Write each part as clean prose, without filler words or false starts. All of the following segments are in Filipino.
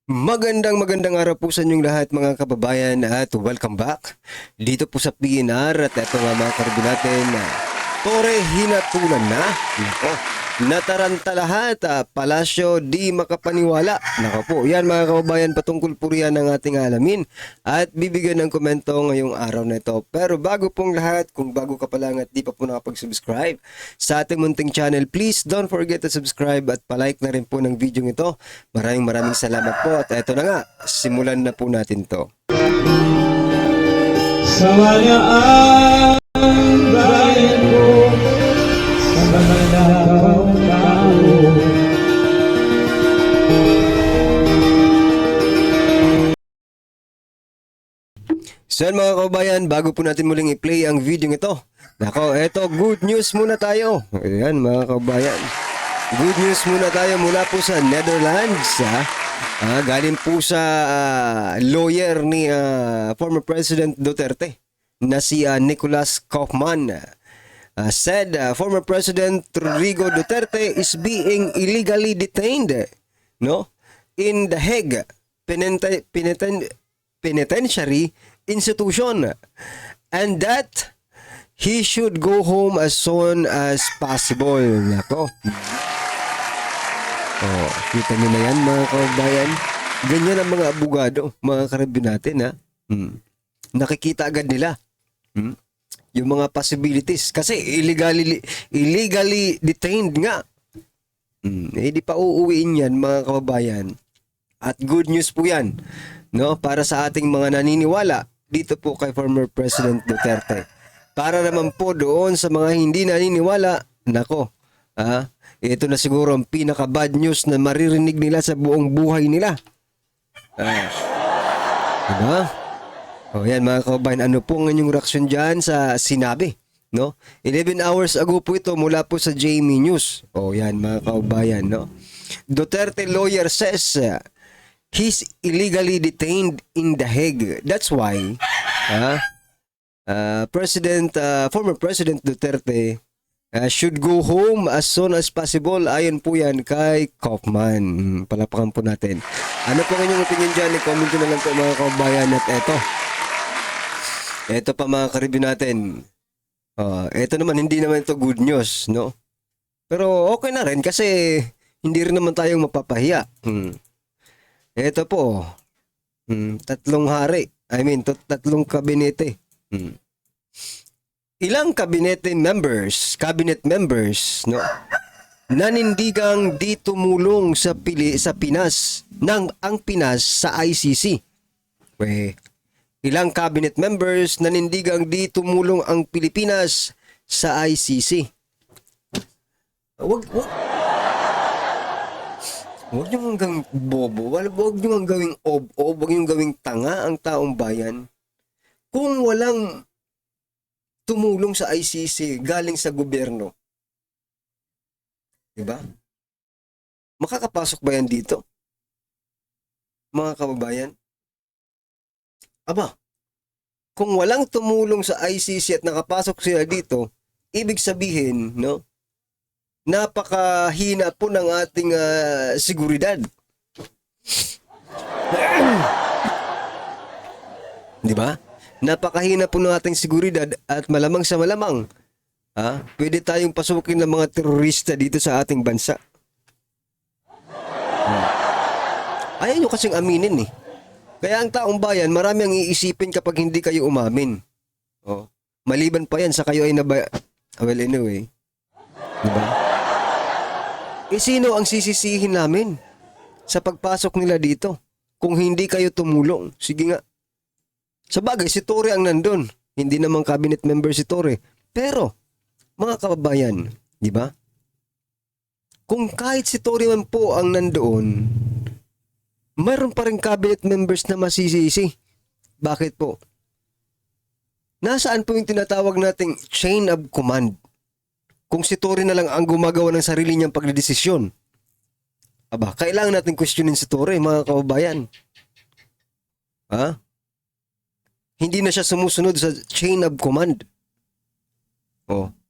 Magandang araw po sa inyong lahat mga kababayan at welcome back dito po sa PNR at ito nga mga karbi natin Tore hinatulan na nako, nataranta lahat Palasyo di makapaniwala nako po yan mga kababayan patungkol po riyan ang ating alamin at bibigyan ng komento ngayong araw na ito. Pero bago pong lahat, kung bago ka pa lang at di pa po nakapag-subscribe sa ating munting channel, please don't forget to subscribe at palike na rin po ng video ito. Maraming salamat po at eto na nga, simulan na po natin to. Sawaya ang bayan ko sa magandang tao. So yan mga kababayan, bago po natin muling i-play ang video ito, nako, eto good news muna tayo. Ayan mga kababayan, good news muna tayo mula po sa Netherlands. Galing po sa lawyer ni former President Duterte na si Nicolas Kaufman. Said former President Rodrigo Duterte is being illegally detained in The Hague penitentiary institution and that he should go home as soon as possible. Nako. Oh, kita nyo na yan mga kababayan. Ganyan ang mga abogado, mga karabin natin Nakikita agad nila yung mga possibilities kasi illegally detained nga. Hindi pa uuwiin yan mga kababayan. At good news po yan, para sa ating mga naniniwala dito po kay former President Duterte. Para naman po doon sa mga hindi naniniwala, nako, ito na siguro ang pinaka-bad news na maririnig nila sa buong buhay nila. Diba? O yan mga kababayan, ano po ang inyong reaksyon dyan sa sinabi? 11 hours ago po ito mula po sa JME News. O yan mga kababayan, Duterte lawyer says he's illegally detained in The Hague. That's why former President Duterte should go home as soon as possible. Ayon po yan kay Kaufman. Palapakan po natin. Ano po ang inyong opinion dyan? I-comment na lang po mga kababayan. At eto pa mga karibyo natin. Eto naman, hindi naman ito good news, pero okay na rin kasi hindi rin naman tayong mapapahiya. Ito po, tatlong hari. Tatlong kabinete. Ilang cabinet members, nanindigang di tumulong sa Pinas ang Pinas sa ICC. Ilang cabinet members nanindigang di tumulong ang Pilipinas sa ICC. Huwag nyo hanggang bobo, huwag nyo hanggang gawing ob-ob, huwag nyo gawing tanga ang taong bayan. Kung walang tumulong sa ICC galing sa gobyerno, diba? Makakapasok ba yan dito? Mga kababayan? Kung walang tumulong sa ICC at nakapasok sila dito, ibig sabihin, napakahina po ng ating seguridad. Diba? Napakahina po ng ating seguridad at malamang sa malamang, pwede tayong pasukin ng mga terorista dito sa ating bansa. Ayaw nyo kasing aminin Kaya ang taong bayan, marami ang iisipin kapag hindi kayo umamin. Maliban pa yan sa kayo ay well anyway. Diba? Sino ang sisisihin namin sa pagpasok nila dito kung hindi kayo tumulong? Sige nga. Sa bagay, si Tore ang nandun. Hindi naman cabinet member si Tore. Pero, mga kababayan, di ba? Kung kahit si Tore man po ang nandoon, mayroon pa rin cabinet members na masisisi. Bakit po? Nasaan po yung tinatawag nating chain of command? Kung si Tore na lang ang gumagawa ng sarili niyang pagdedesisyon, kailangan natin questionin si Tore, mga kababayan. Hindi na siya sumusunod sa chain of command.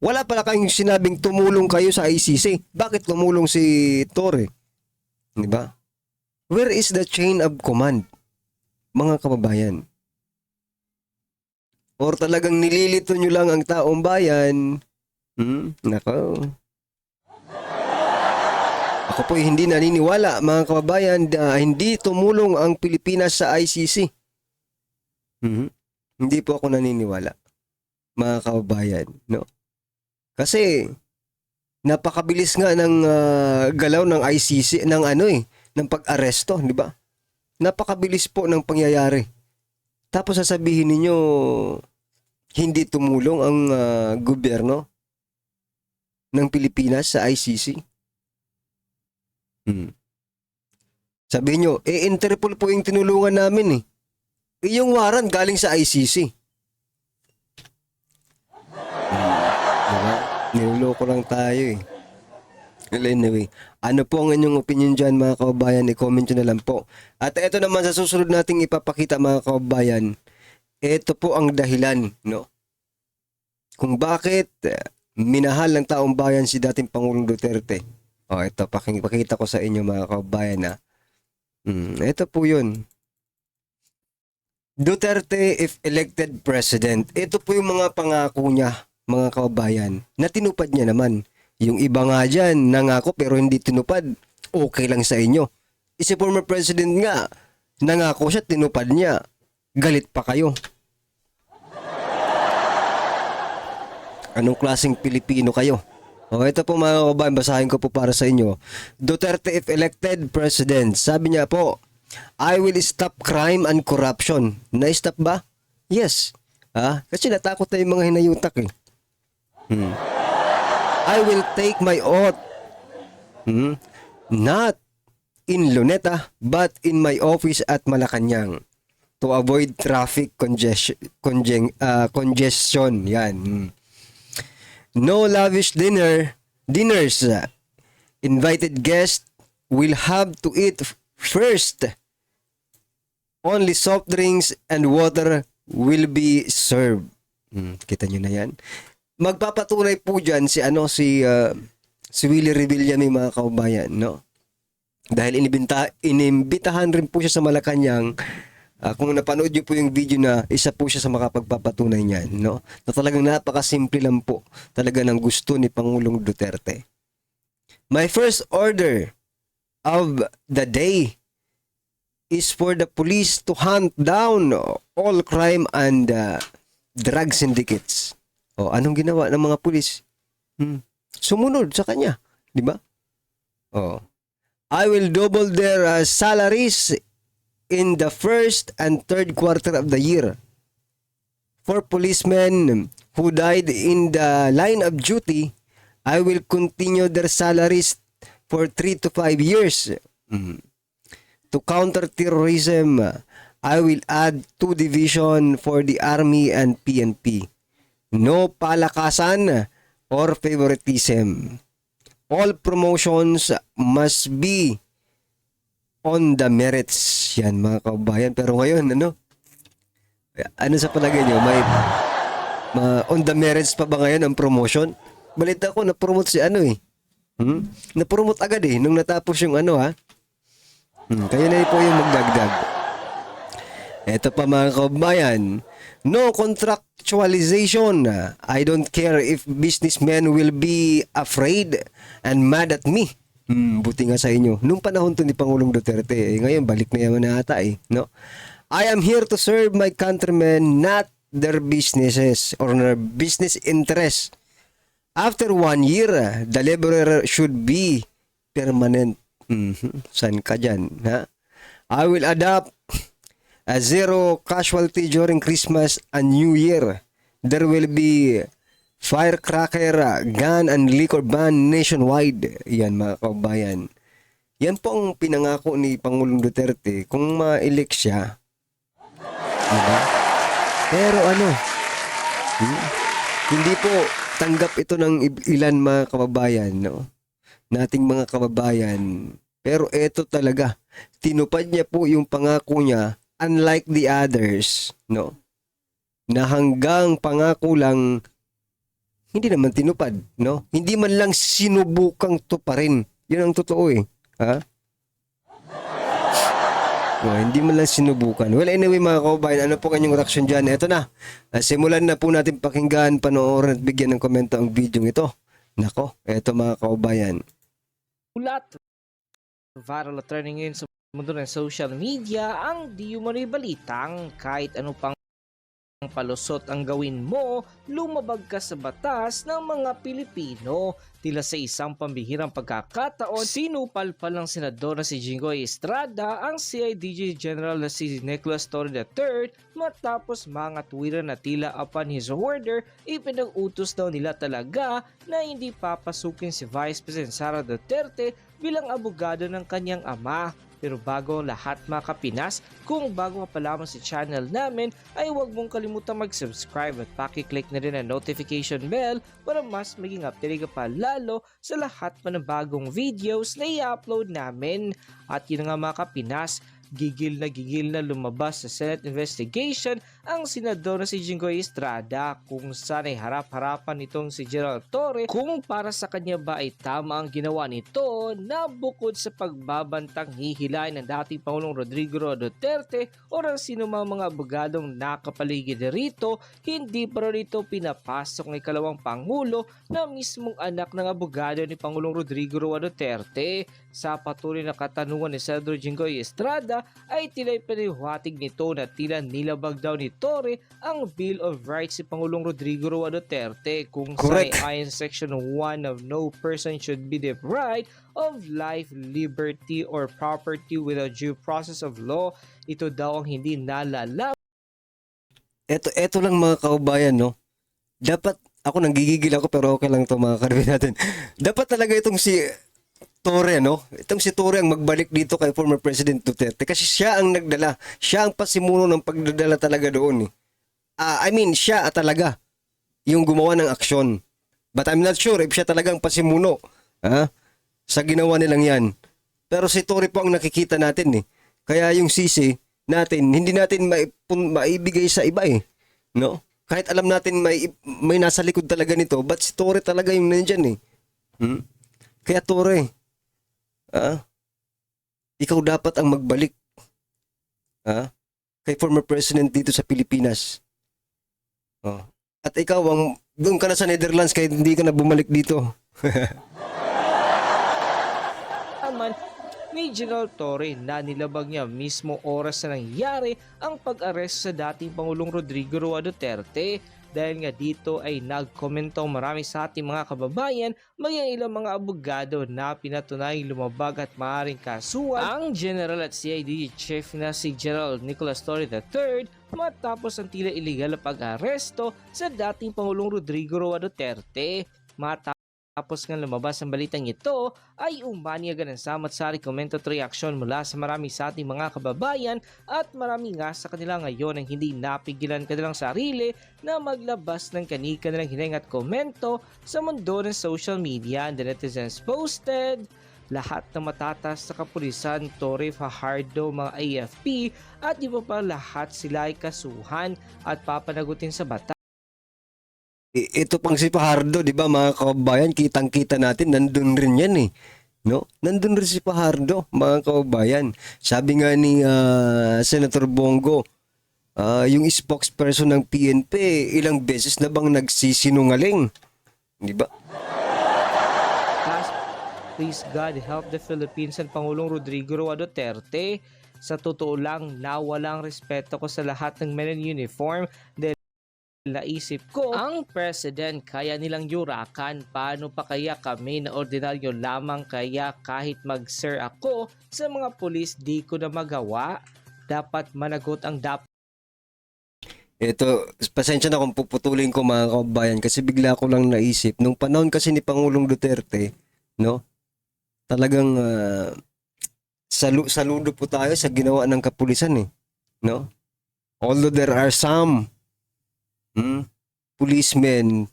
Wala pala kayong sinabing tumulong kayo sa ICC. Bakit tumulong si Tore? Di ba? Where is the chain of command, mga kababayan? Or talagang nililito nyo lang ang taong bayan? Nako. Ako po hindi naniniwala, mga kababayan, na hindi tumulong ang Pilipinas sa ICC. Hindi po ako naniniwala, mga kababayan, no? Kasi napakabilis nga ng galaw ng ICC ng pag-aresto, di ba? Napakabilis po ng pangyayari. Tapos sasabihin ninyo hindi tumulong ang gobyerno ng Pilipinas sa ICC. Sabihin nyo, Interpol po yung tinulungan namin eh. Yung warrant galing sa ICC. Diba? Niloloko lang tayo eh. Well, anyway, ano po ang inyong opinion dyan, mga kababayan? I-comment nyo na lang po. At ito naman sa susunod nating ipapakita, mga kababayan, ito po ang dahilan, no? Kung bakit minahal ng taong bayan si dating Pangulong Duterte. Ito, pakita ko sa inyo, mga kababayan, na ito po yun. Duterte if elected president. Ito po yung mga pangako niya, mga kababayan, na tinupad niya naman. Yung iba nga dyan, nangako pero hindi tinupad. Okay lang sa inyo. Si former president nga, nangako siya, tinupad niya. Galit pa kayo. Anong klaseng Pilipino kayo? Ito po, mga kababayan, basahin ko po para sa inyo. Duterte if elected president. Sabi niya po, I will stop crime and corruption. Na-stop ba? Yes. Kasi natakot na yung mga hinayutak eh. I will take my oath. Not in Luneta, but in my office at Malacanang to avoid traffic congestion. Yan. No lavish dinners. Invited guests will have to eat first. Only soft drinks and water will be served. Kita nyo na yan. Magpapatunay po dyan si Willie Revilla, may mga kababayan, no? Dahil inimbitahan rin po siya sa Malacanang. Kung napanood niyo po yung video na isa po siya sa makapagpapatunay niyan, no? Na talagang napakasimple lang po talaga ng gusto ni Pangulong Duterte. My first order of the day is for the police to hunt down all crime and drug syndicates. Anong ginawa ng mga pulis? Sumunod sa kanya, di ba? I will double their salaries in the first and third quarter of the year. For policemen who died in the line of duty, I will continue their salaries for 3 to 5 years. To counter terrorism, I will add 2 division for the Army and PNP. No palakasan or favoritism. All promotions must be on the merits. Yan, mga kababayan. Pero ngayon, ano sa palagay nyo? May on the merits pa ba ngayon ang promotion? Balita ko, na-promote si na-promote agad nung natapos yung kayo na po yung magdagdag. Eto pa, mga kababayan. No contractualization. I don't care if businessmen will be afraid and mad at me. Buti nga sa inyo. Nung panahon to ni Pangulong Duterte, ngayon balik na yaman na ata no? I am here to serve my countrymen, not their businesses or their business interests. After 1 year, the laborer should be permanent. San ka dyan, ha? I will adopt a zero casualty during Christmas and New Year. There will be firecracker, gun and liquor ban nationwide. Yan, mga kababayan. Yan po ang pinangako ni Pangulong Duterte kung ma-elect siya. Diba? Pero hindi po tanggap ito ng ilan, mga kababayan, no? Nating mga kababayan. Pero ito talaga, tinupad niya po yung pangako niya, unlike the others, no? Na hanggang pangako lang, hindi naman tinupad, no? Hindi man lang sinubukang tuparin. Yun ang totoo ha? Hindi man lang sinubukan. Well, anyway mga kaubayan, ano po kanyang reaksyon dyan? Ito na. Simulan na po natin pakinggan, panoorin at bigyan ng komento ang video ito. Nako, eto mga kaubayan. Ulat viral at trending ngayon sa mundo ng social media ang di umano'y balitang kahit ano pang palusot ang gawin mo, lumabag ka sa batas ng mga Pilipino. Tila sa isang pambihirang pagkakataon, sinupal pa lang senador na si Jinggoy Estrada ang CIDG General na si Nicolas Torre III matapos mga Twitter na tila upon his order, ipinag-utos daw nila talaga na hindi papasukin si Vice President Sara Duterte bilang abogado ng kanyang ama. Pero bago ang lahat mga kapinas, kung bago ka pa lamang sa channel namin ay huwag mong kalimutang mag-subscribe at pakiclick na rin ang notification bell para mas maging updated ka pa lalo sa lahat pa ng bagong videos na i-upload namin. At yun nga mga kapinas, gigil na lumabas sa Senate investigation ang senador na si Jinggoy Estrada kung saan ay harap-harapan nitong si Gerald Torre kung para sa kanya ba ay tama ang ginawa nito na bukod sa pagbabantang hihilain ng dating Pangulong Rodrigo Roa Duterte o ng sino mga abogadong nakapaligid rito, hindi pa rito pinapasok ng ikalawang Pangulo na mismong anak ng abogado ni Pangulong Rodrigo Roa Duterte. Sa patuloy na katanungan ni Senador Jinggoy Estrada ay tila'y paniwatig nito na tila nilabag daw ni Torre ang Bill of Rights si Pangulong Rodrigo Roa Duterte kung saan ayon sa Section 1 of no person should be deprived of life, liberty, or property without due process of law. Ito daw ang hindi nalalaman. Ito lang mga kaubayan, no? Dapat, ako nanggigigil ako pero okay lang ito mga karibin natin. Dapat talaga itong si Torre, no? Itong si Torre ang magbalik dito kay former President Duterte kasi siya ang nagdala. Siya ang pasimuno ng pagdadala talaga doon. Siya talaga yung gumawa ng aksyon. But I'm not sure if siya talagang pasimuno sa ginawa nilang yan. Pero si Torre po ang nakikita natin eh. Kaya yung sisi natin, hindi natin maibigay sa iba eh. No? Kahit alam natin may nasa likod talaga nito, but si Torre talaga yung nandyan eh. Kaya Torre, ikaw dapat ang magbalik kay former president dito sa Pilipinas. At ikaw, doon ka na sa Netherlands kahit hindi ka na bumalik dito. Ni General Torre na nilabag niya mismo oras na nangyari ang pag-aresto sa dating Pangulong Rodrigo Roa Duterte. Dahil nga dito ay nagkomento marami sa ating mga kababayan maging ilang mga abogado na pinatunayang lumabag at maaaring kasuhan ang General at CID Chief na si General Nicolas Torre III matapos ang tila illegal na pag-aresto sa dating Pangulong Rodrigo Roa Duterte. Tapos nga lumabas ang balitang ito ay umani agad ng samot-sari komento at reaksyon mula sa marami sa ating mga kababayan at marami nga sa kanila ngayon ang hindi napigilan kanilang sarili na maglabas ng kanilang hiling at komento sa mundo ng social media. And the netizens posted, lahat ng matatas sa kapulisan, Torre, Fajardo, mga AFP at iba pa lahat sila ay kasuhan at papanagutin sa batas. Ito pang si Fajardo, di ba mga kababayan, kitang-kita natin, nandun rin yan eh. No? Nandun rin si Fajardo, mga kababayan. Sabi nga ni Senator Bongo, yung spokesperson ng PNP, ilang beses na bang nagsisinungaling? Di ba? Please God help the Philippines and Pangulong Rodrigo Roa Duterte. Sa totoo lang, nawalang respeto ko sa lahat ng men in uniform dahil naisip ko, ang president kaya nilang yurakan, paano pa kaya kami na ordinaryo lamang, kaya kahit mag-sir ako sa mga pulis di ko na magawa. Dapat managot ang Ito, pasensya na kung puputulin ko mga kababayan kasi bigla ko lang naisip. Nung panahon kasi ni Pangulong Duterte, no? Talagang saludo po tayo sa ginawa ng kapulisan eh. No? Although there are some policemen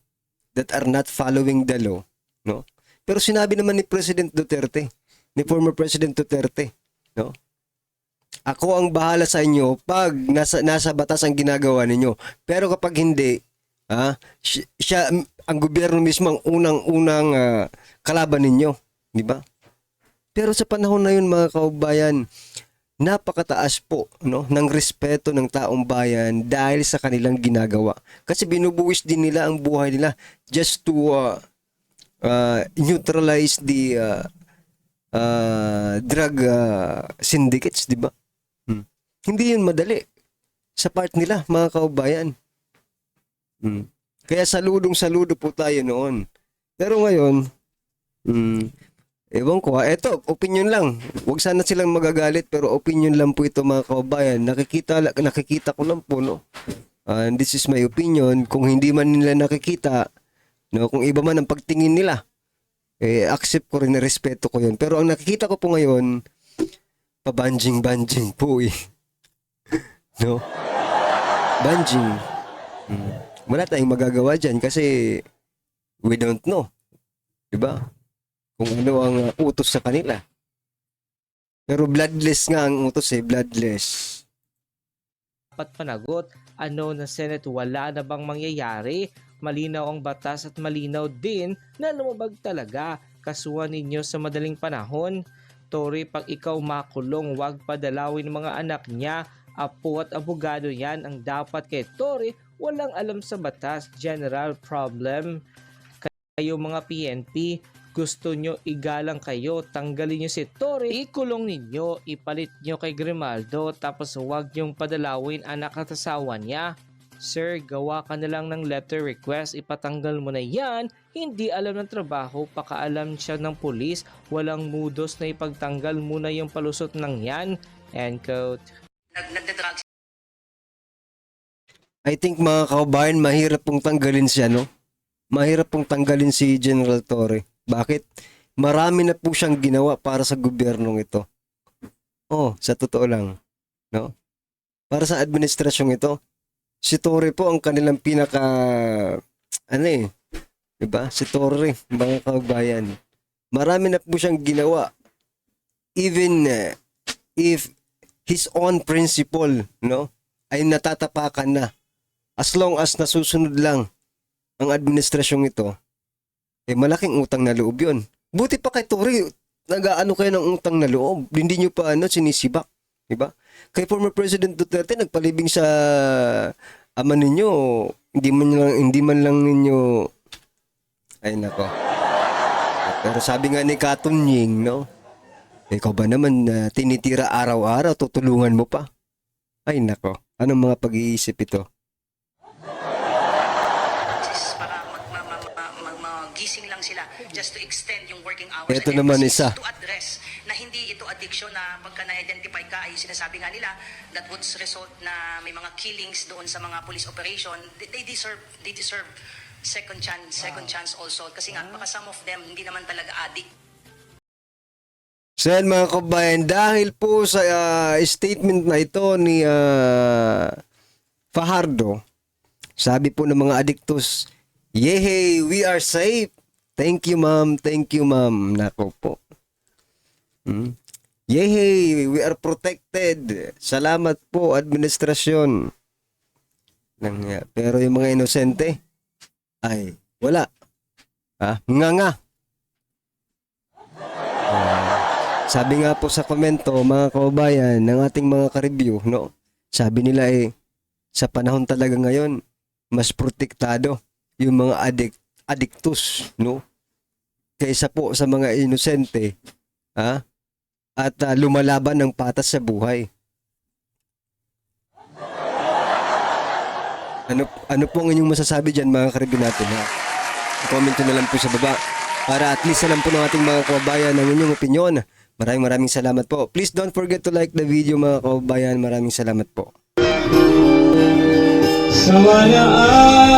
that are not following the law, no? Pero sinabi naman ni President Duterte, ni former President Duterte, no? Ako ang bahala sa inyo pag nasa batas ang ginagawa ninyo. Pero kapag hindi, siya ang gobyerno mismo ang unang kalaban ninyo, di ba? Pero sa panahon na yun mga kaubayan, napakataas po, no, ng respeto ng taong bayan dahil sa kanilang ginagawa. Kasi binubuwis din nila ang buhay nila just to neutralize the drug syndicates, di ba? Hindi yun madali sa part nila, mga kaubayan. Kaya saludo po tayo noon. Pero ngayon, ewan ko ha, eto, opinion lang. Huwag sana silang magagalit, pero opinion lang po ito, mga kaubayan. Nakikita ko lang po, no? And this is my opinion. Kung hindi man nila nakikita, no, kung iba man ang pagtingin nila, accept ko rin, respeto ko yun. Pero ang nakikita ko po ngayon, pabanjing-banjing po eh. No? Banjing. Wala tayong magagawa dyan kasi we don't know. Diba? Kung ano ang utos sa kanila. Pero bloodless nga ang utos bloodless. Dapat panagot, ano ng Senate, wala na bang mangyayari? Malinaw ang batas at malinaw din na lumabag talaga. Kasuhan ninyo sa madaling panahon. Tory, pag ikaw makulong, wag padalawin ng mga anak niya. Apo at abogado yan ang dapat kay Tory. Walang alam sa batas, general problem. Kayo mga PNP, gusto nyo igalang kayo, tanggalin nyo si Tory, ikulong ninyo, ipalit nyo kay Grimaldo, tapos huwag nyong padalawin anak at asawa niya. Sir, gawa ka na lang ng letter request, ipatanggal mo na yan. Hindi alam ng trabaho, pakaalam siya ng pulis, walang mudos na ipagtanggal muna yung palusot ng yan. End quote. Nagdadrugs. I think, mga kaubayan, mahirap pong tanggalin siya, no? Mahirap pong tanggalin si General Torre. Bakit? Marami na po siyang ginawa para sa gobyernong ito. Sa totoo lang, no? Para sa administrasyong ito, si Torre po ang kanilang pinaka, diba? Si Torre, mga kaubayan. Marami na po siyang ginawa. Even if his own principle, no, ay natatapakan na. As long as nasusunod lang ang administrasyong ito, malaking utang na loob yun. Buti pa kay Tory, nag-aano kayo ng utang na loob. Hindi nyo pa sinisibak. Diba? Kay former President Duterte, nagpalibing sa ama ninyo, hindi man lang ninyo, ay nako. Pero sabi nga ni Katon Ying, no, ikaw ba naman tinitira araw-araw, tutulungan mo pa? Ay nako, anong mga pag-iisip ito? Para magising lang sila just to extend yung working hours. Ito Again, naman this is isa. to address na hindi ito addiction na pagka na-identify ka ay sinasabi nga nila that would result na may mga killings doon sa mga police operation. They deserve second chance also kasi nga baka some of them hindi naman talaga addict. So yan, mga kabayan, dahil po sa statement na ito ni Fajardo, sabi po ng mga adiktos, yehey, we are safe. Thank you, ma'am. Thank you, ma'am. Nako po. Yehey, we are protected. Salamat po, administrasyon. Pero yung mga inosente, ay, wala. Nga. Sabi nga po sa komento, mga kababayan, ng ating mga ka-review, no? Sabi nila sa panahon talaga ngayon, mas protektado yung mga adiktus, no? Kaysa po sa mga inosente, at lumalaban ng patas sa buhay. Ano po ang inyong masasabi dyan, mga ka-review natin, ha? Comment na lang po sa baba para at least alam po ng ating mga kababayan ang inyong opinion. Maraming salamat po. Please don't forget to like the video, mga kababayan. Maraming salamat po. Sawayaan